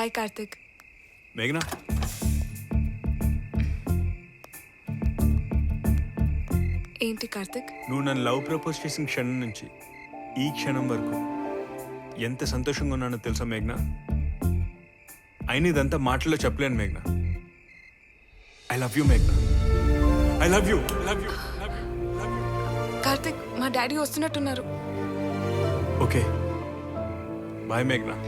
Bye Karthik. మేఘనా, ఏంటి కార్తిక్? నువ్వు నన్ను లవ్ ప్రపోజ్ చేసిన క్షణం నుంచి ఈ క్షణం వరకు ఎంత సంతోషంగా ఉన్నానో తెలుసా మేఘనా? అయినా ఇదంతా మాటల్లో చెప్పలేను మేఘనా. ఐ లవ్ యూ మేఘనా. I love you. Love you. Love you. Love you. Karthik, మా డాడీ వస్తున్నట్టున్నారు. ఓకే, బాయ్ మేఘనా.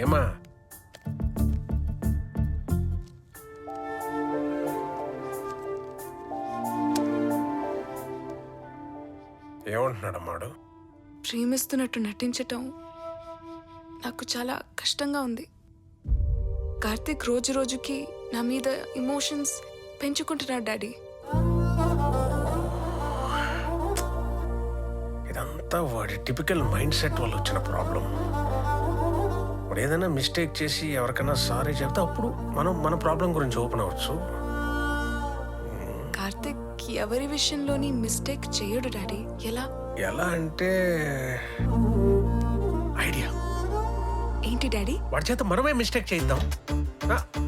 ఏమా ఏమంటున్నాడమ్మాడు? ప్రేమిస్తున్నట్టు నటించటం నాకు చాలా కష్టంగా ఉంది. కార్తిక్ రోజు రోజుకి నా మీద ఎమోషన్స్ పెంచుకుంటున్నాడు డాడీ. ఇదంతా వాడి టిపికల్ మైండ్ సెట్ వల్ల వచ్చిన ప్రాబ్లం. వాడు ఏదైనా మిస్టేక్ చేసి ఎవరికైనా సారీ చెప్తే అప్పుడు మనం మన ప్రాబ్లం గురించి ఓపెన్ అవ్వచ్చు. కార్తిక్ ఎవరి విషయంలోని మిస్టేక్ చేయడు డాడీ. ఎలా? ఎలా అంటే ఐడియా. ఏంటి డాడీ? వాడి చేత మనమే మిస్టేక్ చేద్దాం.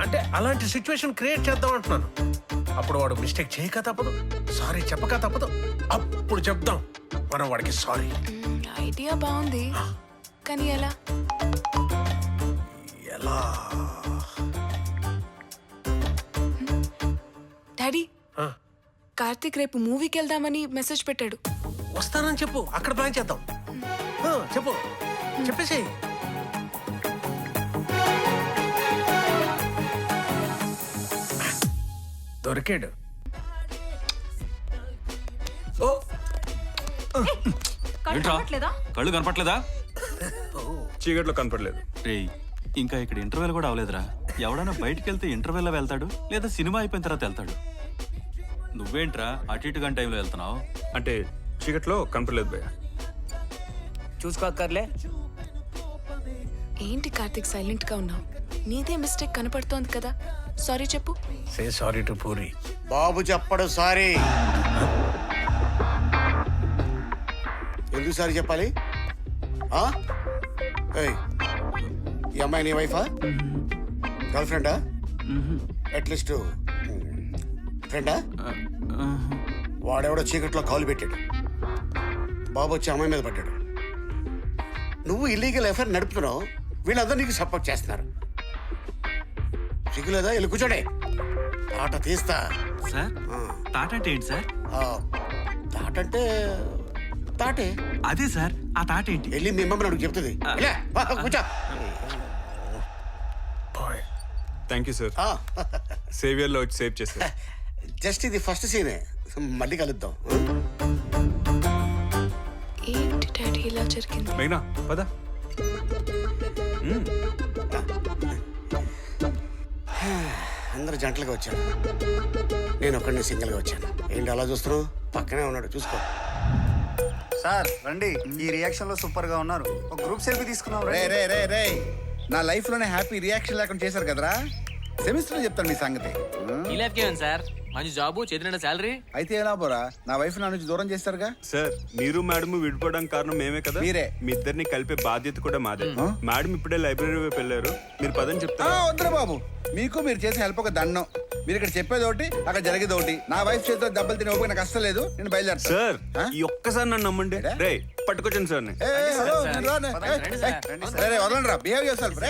అంటే అలాంటి సిచ్యువేషన్ క్రియేట్ చేద్దాం అంటున్నాను. అప్పుడు వాడు మిస్టేక్ చేయక తప్పదు, సారీ చెప్పక తప్పదు. అప్పుడు చెప్దాం మనం వాడికి సారీ. ఐడియా బాగుంది, కానీ ఎలా? ఎలా? డాడీ, కార్తిక్ రేపు మూవీకి వెళ్దామని మెసేజ్ పెట్టాడు. వస్తానని చెప్పు, అక్కడ ప్లాన్ చేద్దాం. చెప్పు, చెప్పేసి. దొరికాడు. కళ్ళు కనపట్లేదా? చీకట్లో కనపడలేదు. రేయ్, ఇంకా ఇక్కడ ఇంటర్వెల్ కూడా అవలేదురా. ఎవడన్నా బయటికి వెళ్తే ఇంటర్వెల్లో వెళ్తాడు, లేదా సినిమా అయిపోయిన తర్వాత వెళ్తాడు. నువ్వేంట్రా అటు ఇటు గంట టైంలో వెళ్తున్నావు? అంటే చీకట్లో కనపడలేదు భయ్య. చూసుకోక్కర్లే. ఏంటి కార్తిక్ సైలెంట్ గా ఉన్నావు? నీదే మిస్టేక్ కనపడుతోంది కదా, సారీ చెప్పు. Say sorry to Puri. బాబు చెప్పడు సారీ. ఎందుకు సారీ చెప్పాలి? ఈ అమ్మాయి నీ వైఫా, గర్ల్ ఫ్రెండా, అట్లీస్ట్ ఫ్రెండా? వాడెవడో చీకట్లో కాలు పెట్టాడు, బాబు వచ్చి అమ్మాయి మీద పడ్డాడు. నువ్వు ఇల్లీగల్ ఎఫ్ఐఆర్ నడుపుతున్నావు, వీళ్ళందరూ నీకు సపోర్ట్ చేస్తున్నారు. సిగ్గులేదా? వెళ్ళి కూర్చోడే, ఆట తీస్తా. సార్, తాట అంటే ఏంటి సార్? తాటంటే తాటే. అదే సార్, ఆ తాట ఏంటి? వెళ్ళి మీ అమ్మని అడుగు చెప్తుంది. కూర్చో. థ్యాంక్ యూ సార్, సేవియర్లో వచ్చి సేవ్ చేశారు. జస్ట్ ఇది ఫస్ట్ సీనే, మళ్ళీ కలుద్దాం. ఏంటి డాడీ ఇలా జరిగింది? మేఘనా పద. అందరూ జంటలుగా వచ్చాను, నేను ఒక్కడిని సింగిల్గా వచ్చాను. ఏంటి అలా చూస్తున్నావు? పక్కనే ఉన్నాడు, చూసుకో. సార్ రండి, ఈ రియాక్షన్ లో సూపర్ గా ఉన్నారు. ఒక గ్రూప్ సెల్ఫీ తీసుకున్నాం. రే రే రే రే, నా లైఫ్ లోనే హ్యాపీ రియాక్షన్ లేకుండా చేశారు కదరా. సెమిస్టర్ చెప్తాను మీ సంగతి. ఈ లైఫ్ కి సార్ మంచి జాబ్, చేతిన సాలరీ. అయితే ఎలా పోరా, నా వైఫ్ నా నుంచి దూరం చేస్తారుగా. సార్, మీరు మేడం విడిపోవడానికి కారణం మేమే కదా. మీరే. మీ ఇద్దరిని కలిపే బాధ్యత కూడా మాదే. మేడం ఇప్పుడే లైబ్రరీ వైపు వెళ్ళారు, మీరు పదని చెప్తారా? వద్దురా బాబు, మీకు మీరు చేసే హెల్ప్ ఒక దండం. మీరు ఇక్కడ చెప్పేది ఒకటి, అక్కడ జరిగేది ఒకటి. నా వైఫ్ చేతితో దెబ్బలు తినే ఓపిక నాకు అస్సలు లేదు. నేను బయలుదేరుతాను. సార్, ఈ ఒక్కసారి నన్ను నమ్మండి. రే పట్టుకొచ్చాను సార్. వదలండి రా, బిహేవ్ యువర్ సెల్ఫ్.